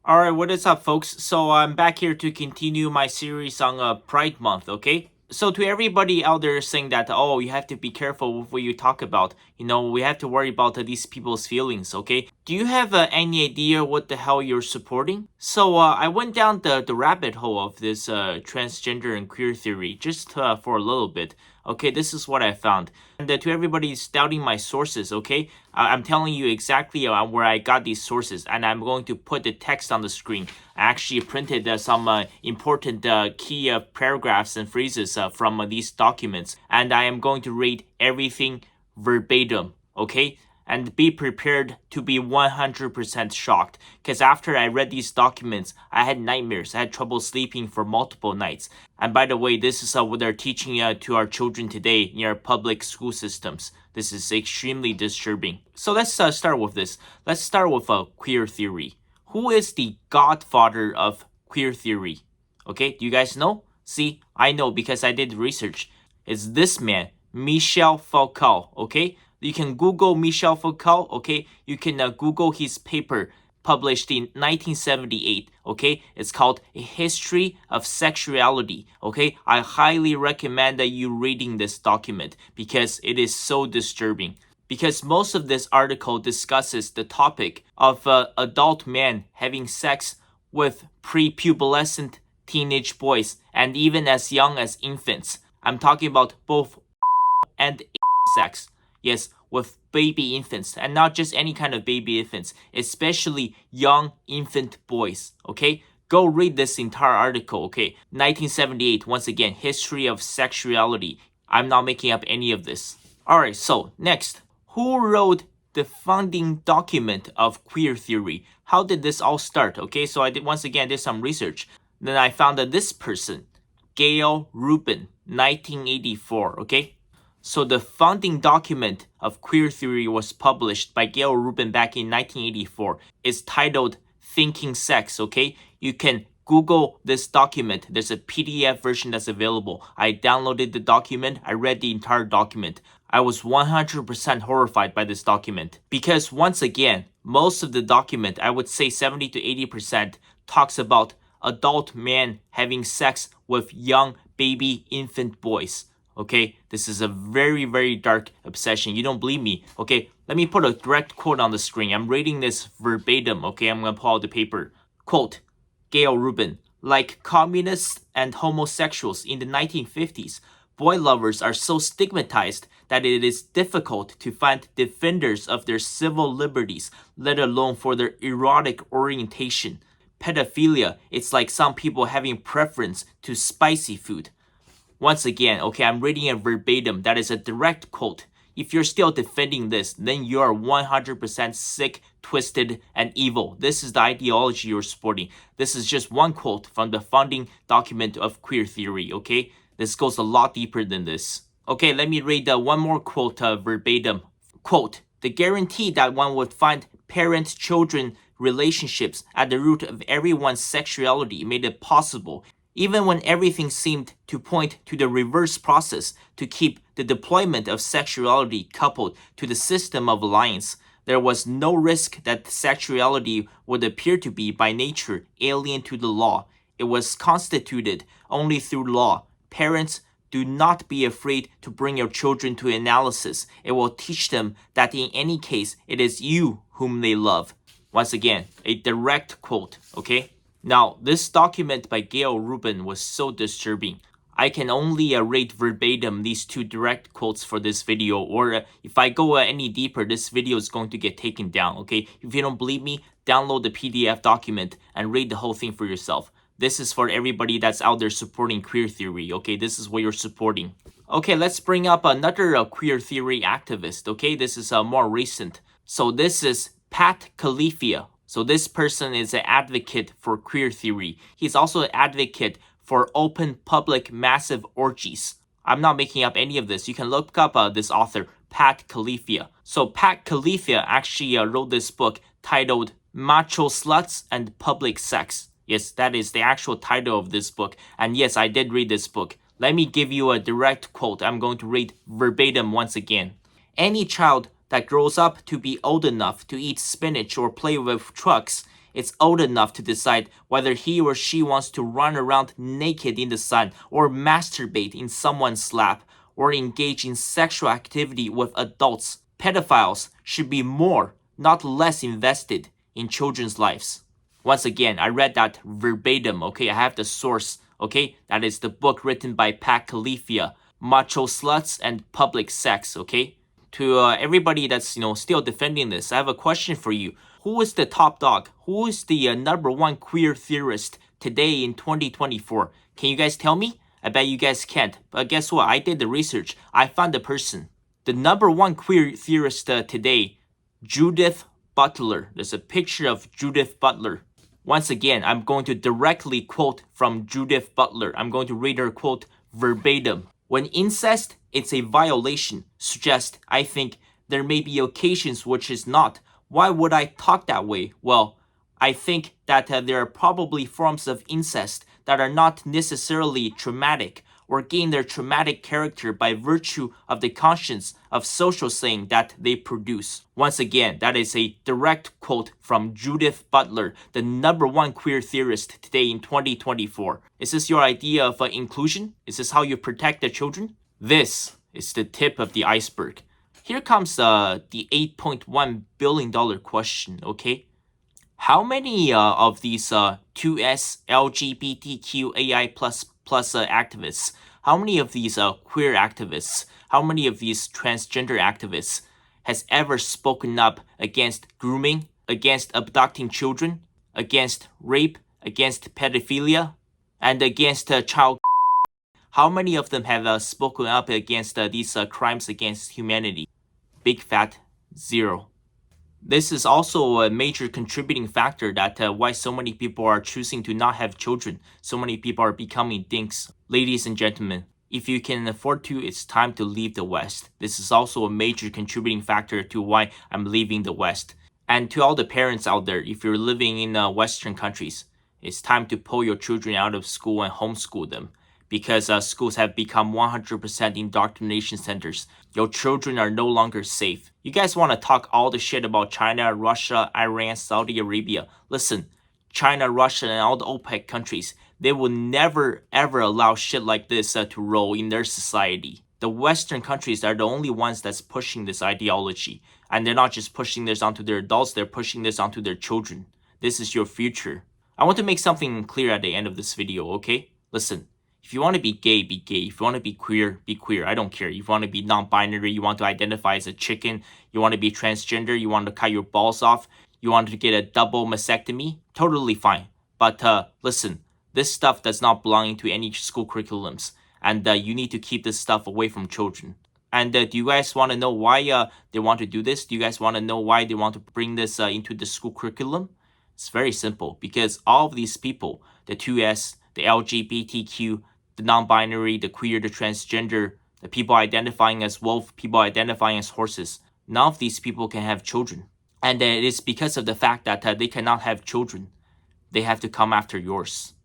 Alright, what is up, folks? So I'm back here to continue my series on Pride Month, okay? So to everybody out there saying that, oh, you have to be careful with what you talk about, we have to worry about these people's feelings, okay? Do you have any idea what the hell you're supporting? So I went down the rabbit hole of this transgender and queer theory just for a little bit. Okay, this is what I found. And to everybody who's doubting my sources, okay, I'm telling you exactly where I got these sources, and I'm going to put the text on the screen. I actually printed some important key paragraphs and phrases from these documents, and I am going to read everything verbatim, okay? And be prepared to be 100% shocked, because after I read these documents, I had nightmares. I had trouble sleeping for multiple nights. And by the way, this is what they're teaching to our children today in our public school systems. This is extremely disturbing. So let's start with this. Let's start with queer theory. Who is the godfather of queer theory? Okay, do you guys know? See, I know because I did research. It's this man, Michel Foucault, okay? You can Google Michel Foucault, okay? You can Google his paper published in 1978, okay? It's called A History of Sexuality, okay? I highly recommend that you reading this document because it is so disturbing. Because most of this article discusses the topic of adult men having sex with prepubescent teenage boys and even as young as infants. I'm talking about both and sex. Yes, with baby infants, and not just any kind of baby infants, especially young infant boys, okay? Go read this entire article, okay? 1978, once again, History of Sexuality. I'm not making up any of this. Alright, so next, who wrote the founding document of queer theory? How did this all start? Okay, so I did some research. Then I found that this person, Gail Rubin, 1984, okay? So the founding document of queer theory was published by Gail Rubin back in 1984. It's titled Thinking Sex, okay? You can Google this document. There's a PDF version that's available. I downloaded the document. I read the entire document. I was 100% horrified by this document. Because once again, most of the document, I would say 70 to 80%, talks about adult men having sex with young baby infant boys. Okay, this is a very, very dark obsession. You don't believe me? Okay, let me put a direct quote on the screen. I'm reading this verbatim. Okay, I'm gonna pull out the paper. Quote, Gail Rubin, like communists and homosexuals in the 1950s, boy lovers are so stigmatized that it is difficult to find defenders of their civil liberties, let alone for their erotic orientation. Pedophilia, it's like some people having preference to spicy food. Once again, okay, I'm reading it verbatim. That is a direct quote. If you're still defending this, then you are 100% sick, twisted, and evil. This is the ideology you're supporting. This is just one quote from the founding document of queer theory, okay? This goes a lot deeper than this. Okay, let me read one more quote verbatim. Quote, the guarantee that one would find parent-children relationships at the root of everyone's sexuality made it possible, even when everything seemed to point to the reverse process, to keep the deployment of sexuality coupled to the system of alliance. There was no risk that sexuality would appear to be by nature alien to the law. It was constituted only through law. Parents, do not be afraid to bring your children to analysis. It will teach them that in any case, it is you whom they love. Once again, a direct quote, okay? Now, this document by Gail Rubin was so disturbing. I can only rate verbatim these two direct quotes for this video, or if I go any deeper, this video is going to get taken down, okay? If you don't believe me, download the PDF document and read the whole thing for yourself. This is for everybody that's out there supporting queer theory, okay? This is what you're supporting. Okay, let's bring up another queer theory activist, okay? This is more recent. So this is Pat Califia. So this person is an advocate for queer theory. He's also an advocate for open public massive orgies. I'm not making up any of this. You can look up this author, Pat Califia. So Pat Califia actually wrote this book titled Macho Sluts and Public Sex. Yes, that is the actual title of this book. And yes, I did read this book. Let me give you a direct quote. I'm going to read verbatim once again. Any child that grows up to be old enough to eat spinach or play with trucks is old enough to decide whether he or she wants to run around naked in the sun, or masturbate in someone's lap, or engage in sexual activity with adults. Pedophiles should be more, not less, invested in children's lives. Once again, I read that verbatim, okay? I have the source, okay? That is the book written by Pat Califia, Macho Sluts and Public Sex, okay? To everybody that's, still defending this, I have a question for you. Who is the top dog? Who is the number one queer theorist today in 2024? Can you guys tell me? I bet you guys can't. But guess what? I did the research. I found the person. The number one queer theorist today, Judith Butler. There's a picture of Judith Butler. Once again, I'm going to directly quote from Judith Butler. I'm going to read her quote verbatim. When incest, it's a violation, suggests, I think, there may be occasions which is not. Why would I talk that way? Well, I think that there are probably forms of incest that are not necessarily traumatic, or gain their traumatic character by virtue of the conscience of social saying that they produce. Once again, that is a direct quote from Judith Butler, the number one queer theorist today in 2024. Is this your idea of inclusion? Is this how you protect the children? This is the tip of the iceberg. Here comes the $8.1 billion question, okay? How many of these 2S LGBTQ AI++ activists, how many of these queer activists, how many of these transgender activists has ever spoken up against grooming, against abducting children, against rape, against pedophilia, and against child? How many of them have spoken up against these crimes against humanity? Big fat zero. This is also a major contributing factor that why so many people are choosing to not have children. So many people are becoming dinks. Ladies and gentlemen, if you can afford to, it's time to leave the West. This is also a major contributing factor to why I'm leaving the West. And to all the parents out there, if you're living in Western countries, it's time to pull your children out of school and homeschool them. Because schools have become 100% indoctrination centers. Your children are no longer safe. You guys want to talk all the shit about China, Russia, Iran, Saudi Arabia. Listen, China, Russia, and all the OPEC countries, they will never ever allow shit like this to roll in their society. The Western countries are the only ones that's pushing this ideology. And they're not just pushing this onto their adults, they're pushing this onto their children. This is your future. I want to make something clear at the end of this video, okay? Listen. If you want to be gay, be gay. If you want to be queer, be queer. I don't care. If you want to be non-binary, you want to identify as a chicken, you want to be transgender, you want to cut your balls off, you want to get a double mastectomy, totally fine. But listen, this stuff does not belong into any school curriculums. And you need to keep this stuff away from children. And do you guys want to know why they want to do this? Do you guys want to know why they want to bring this into the school curriculum? It's very simple. Because all of these people, the 2S, the LGBTQ, the non-binary, the queer, the transgender, the people identifying as wolf, people identifying as horses. None of these people can have children. And it is because of the fact that they cannot have children. They have to come after yours.